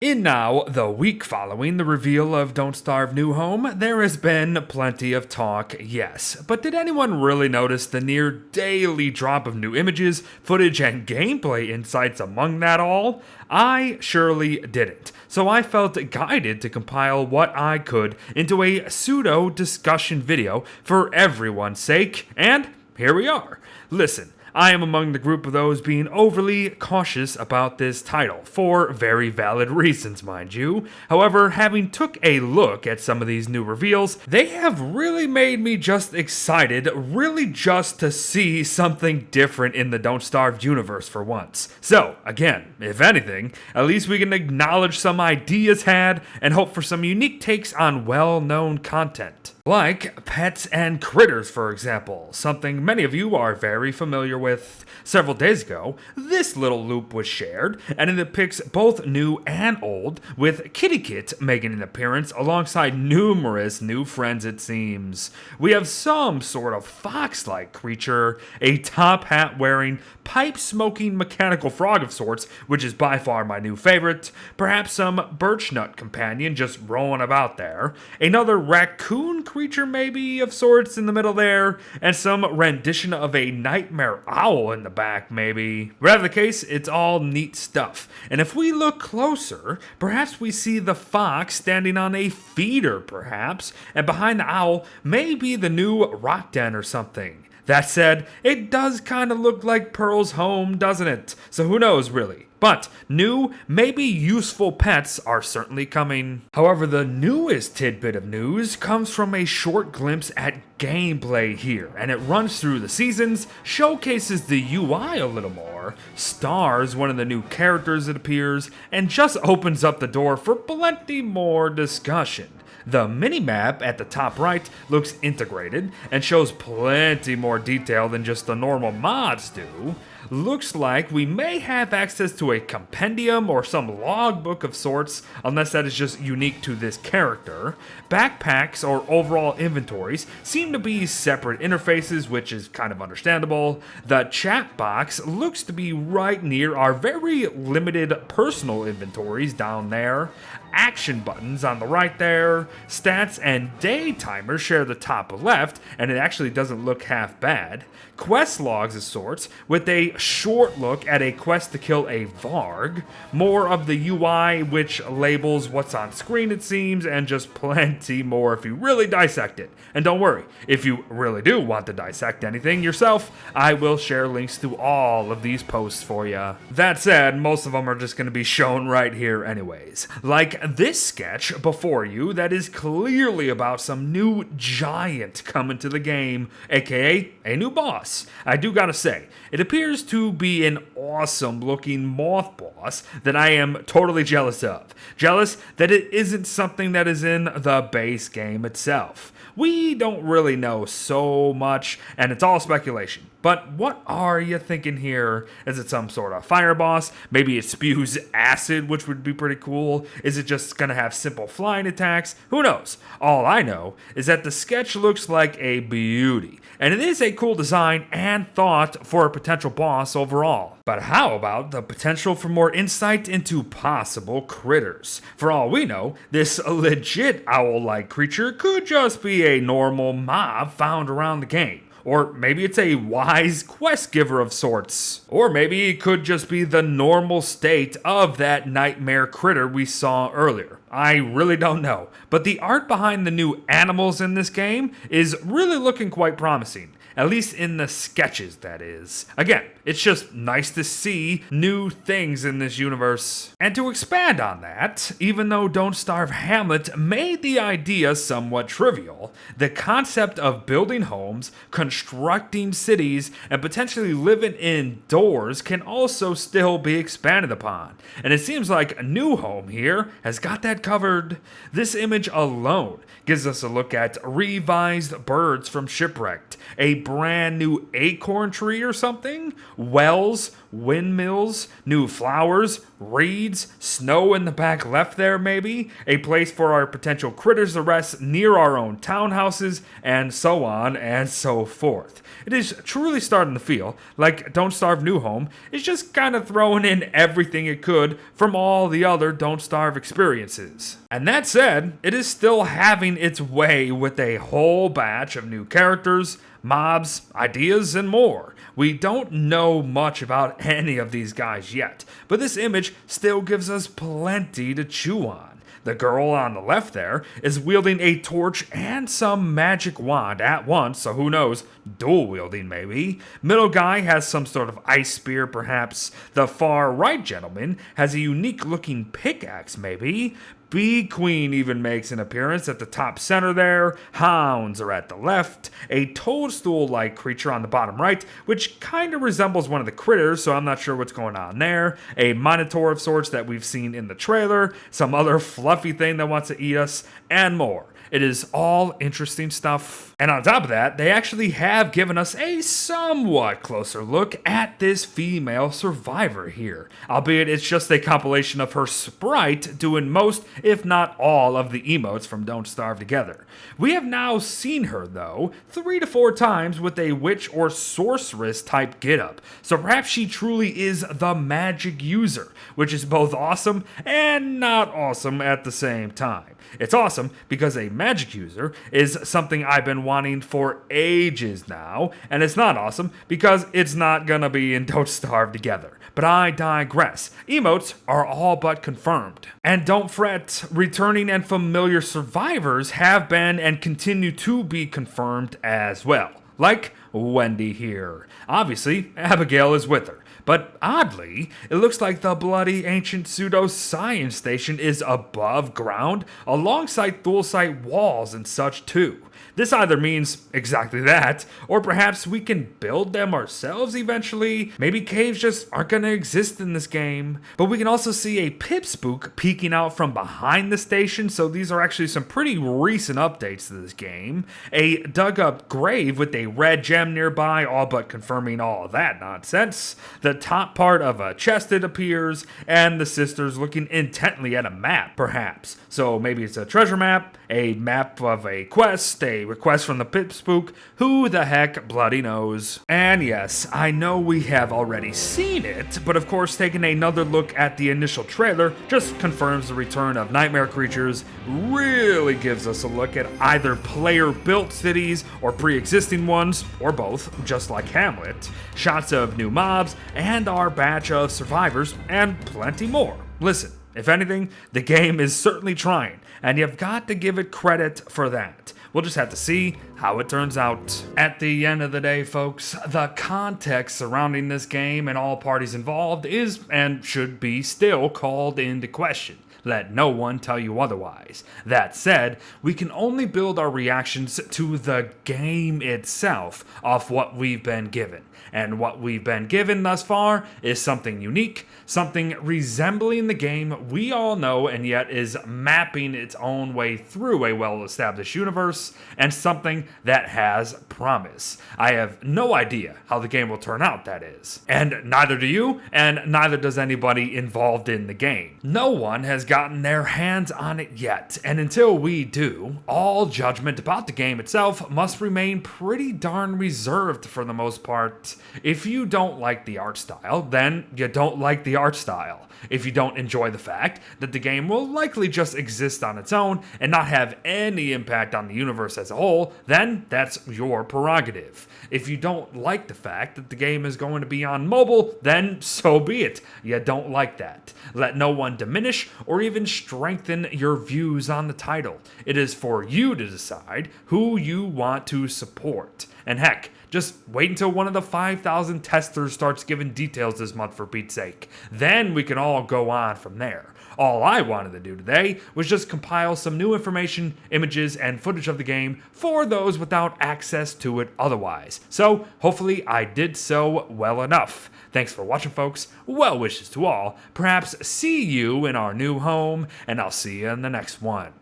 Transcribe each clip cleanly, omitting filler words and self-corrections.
In now the week following the reveal of Don't Starve New Home, there has been plenty of talk, yes. But did anyone really notice the near daily drop of new images, footage, and gameplay insights among that all? I surely didn't. So I felt guided to compile what I could into a pseudo discussion video for everyone's sake, and here we are. Listen. I am among the group of those being overly cautious about this title, for very valid reasons, mind you. However, having took a look at some of these new reveals, they have really made me just excited, really just to see something different in the Don't Starve universe for once. So, again, if anything, at least we can acknowledge some ideas had and hope for some unique takes on well-known content. Like pets and critters, for example, something many of you are very familiar with. Several days ago, this little loop was shared, and it depicts both new and old, with Kitty Kit making an appearance alongside numerous new friends, it seems. We have some sort of fox-like creature, a top hat-wearing, pipe-smoking mechanical frog of sorts, which is by far my new favorite, perhaps some birch nut companion just rolling about there, another raccoon creature maybe of sorts in the middle there, and some rendition of a nightmare owl in the back maybe. Whatever the case, it's all neat stuff. And if we look closer, perhaps we see the fox standing on a feeder perhaps, and behind the owl may be the new rock den or something. That said, it does kind of look like Pearl's home, doesn't it? So who knows really? But new, maybe useful pets are certainly coming. However, the newest tidbit of news comes from a short glimpse at gameplay here, and it runs through the seasons, showcases the UI a little more, stars one of the new characters it appears, and just opens up the door for plenty more discussion. The minimap at the top right looks integrated and shows plenty more detail than just the normal mods do. Looks like we may have access to a compendium or some logbook of sorts, unless that is just unique to this character. Backpacks or overall inventories seem to be separate interfaces, which is kind of understandable. The chat box looks to be right near our very limited personal inventories down there. Action buttons on the right there. Stats and day timers share the top left, and it actually doesn't look half bad. Quest logs of sorts, with a short look at a quest to kill a Varg. More of the UI, which labels what's on screen it seems, and just plenty more if you really dissect it. And don't worry, if you really do want to dissect anything yourself, I will share links to all of these posts for you. That said, most of them are just going to be shown right here anyways. Like this sketch before you that is clearly about some new giant coming to the game, aka a new boss. I do gotta say, it appears to be an awesome looking moth boss that I am totally jealous of. Jealous that it isn't something that is in the base game itself. We don't really know so much, and it's all speculation. But what are you thinking here? Is it some sort of fire boss? Maybe it spews acid, which would be pretty cool. Is it just gonna have simple flying attacks? Who knows? All I know is that the sketch looks like a beauty, and it is a cool design and thought for a potential boss overall. But how about the potential for more insight into possible critters? For all we know, this legit owl-like creature could just be a normal mob found around the game. Or maybe it's a wise quest giver of sorts. Or maybe it could just be the normal state of that nightmare critter we saw earlier. I really don't know. But the art behind the new animals in this game is really looking quite promising. At least in the sketches, that is. Again, it's just nice to see new things in this universe. And to expand on that, even though Don't Starve Hamlet made the idea somewhat trivial, the concept of building homes, constructing cities, and potentially living indoors can also still be expanded upon. And it seems like a new home here has got that covered. This image alone gives us a look at revised birds from Shipwrecked, a brand new acorn tree or something, wells, windmills, new flowers, reeds, snow in the back left there maybe, a place for our potential critters to rest near our own townhouses, and so on and so forth. It is truly starting to feel like Don't Starve New Home is just kind of throwing in everything it could from all the other Don't Starve experiences. And that said, it is still having its way with a whole batch of new characters, mobs, ideas, and more. We don't know much about any of these guys yet, but this image still gives us plenty to chew on. The girl on the left there is wielding a torch and some magic wand at once, so who knows, dual wielding maybe. Middle guy has some sort of ice spear perhaps. The far right gentleman has a unique looking pickaxe maybe. Bee Queen even makes an appearance at the top center there. Hounds are at the left. A toadstool-like creature on the bottom right, which kind of resembles one of the critters, so I'm not sure what's going on there. A minotaur of sorts that we've seen in the trailer. Some other fluffy thing that wants to eat us, and more. It is all interesting stuff. And on top of that, they actually have given us a somewhat closer look at this female survivor here. Albeit it's just a compilation of her sprite doing most, if not all, of the emotes from Don't Starve together. We have now seen her, though, 3 to 4 times with a witch or sorceress type getup. So perhaps she truly is the magic user, which is both awesome and not awesome at the same time. It's awesome because a magic user is something I've been wanting for ages now, and it's not awesome because it's not gonna be in Don't Starve together. But I digress. Emotes are all but confirmed. And don't fret, returning and familiar survivors have been and continue to be confirmed as well. Like Wendy here. Obviously, Abigail is with her. But oddly, it looks like the bloody ancient pseudo-science station is above ground, alongside Thule-site walls and such too. This either means exactly that, or perhaps we can build them ourselves eventually. Maybe caves just aren't going to exist in this game. But we can also see a Pipspook peeking out from behind the station, so these are actually some pretty recent updates to this game. A dug up grave with a red gem nearby, all but confirming all of that nonsense. The top part of a chest it appears, and the sisters looking intently at a map, perhaps. So maybe it's a treasure map, a map of a quest, a request from the Pipspook, who the heck bloody knows. And yes, I know we have already seen it, but of course taking another look at the initial trailer just confirms the return of nightmare creatures, really gives us a look at either player-built cities or pre-existing ones, or both, just like Hamlet, shots of new mobs, and our batch of survivors, and plenty more. Listen, if anything, the game is certainly trying, and you've got to give it credit for that. We'll just have to see how it turns out. At the end of the day, folks, the context surrounding this game and all parties involved is and should be still called into question. Let no one tell you otherwise. That said, we can only build our reactions to the game itself off what we've been given. And what we've been given thus far is something unique, something resembling the game we all know and yet is mapping its own way through a well-established universe, and something that has promise. I have no idea how the game will turn out, that is. And neither do you, and neither does anybody involved in the game. No one has gotten their hands on it yet, and until we do, all judgment about the game itself must remain pretty darn reserved for the most part. If you don't like the art style, then you don't like the art style. If you don't enjoy the fact that the game will likely just exist on its own and not have any impact on the universe as a whole, then that's your prerogative. If you don't like the fact that the game is going to be on mobile, then so be it. You don't like that. Let no one diminish or even strengthen your views on the title. It is for you to decide who you want to support. And heck, just wait until one of the 5,000 testers starts giving details this month, for Pete's sake. Then we can all go on from there. All I wanted to do today was just compile some new information, images, and footage of the game for those without access to it otherwise. So hopefully I did so well enough. Thanks for watching, folks. Well wishes to all. Perhaps see you in our new home, and I'll see you in the next one.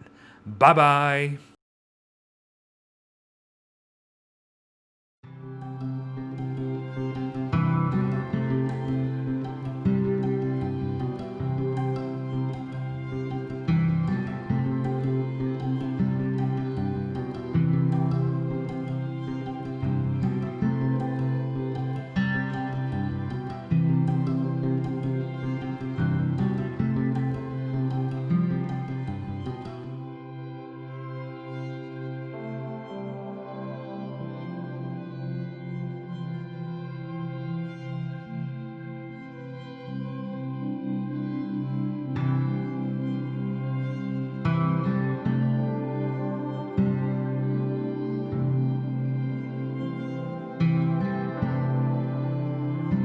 Bye-bye.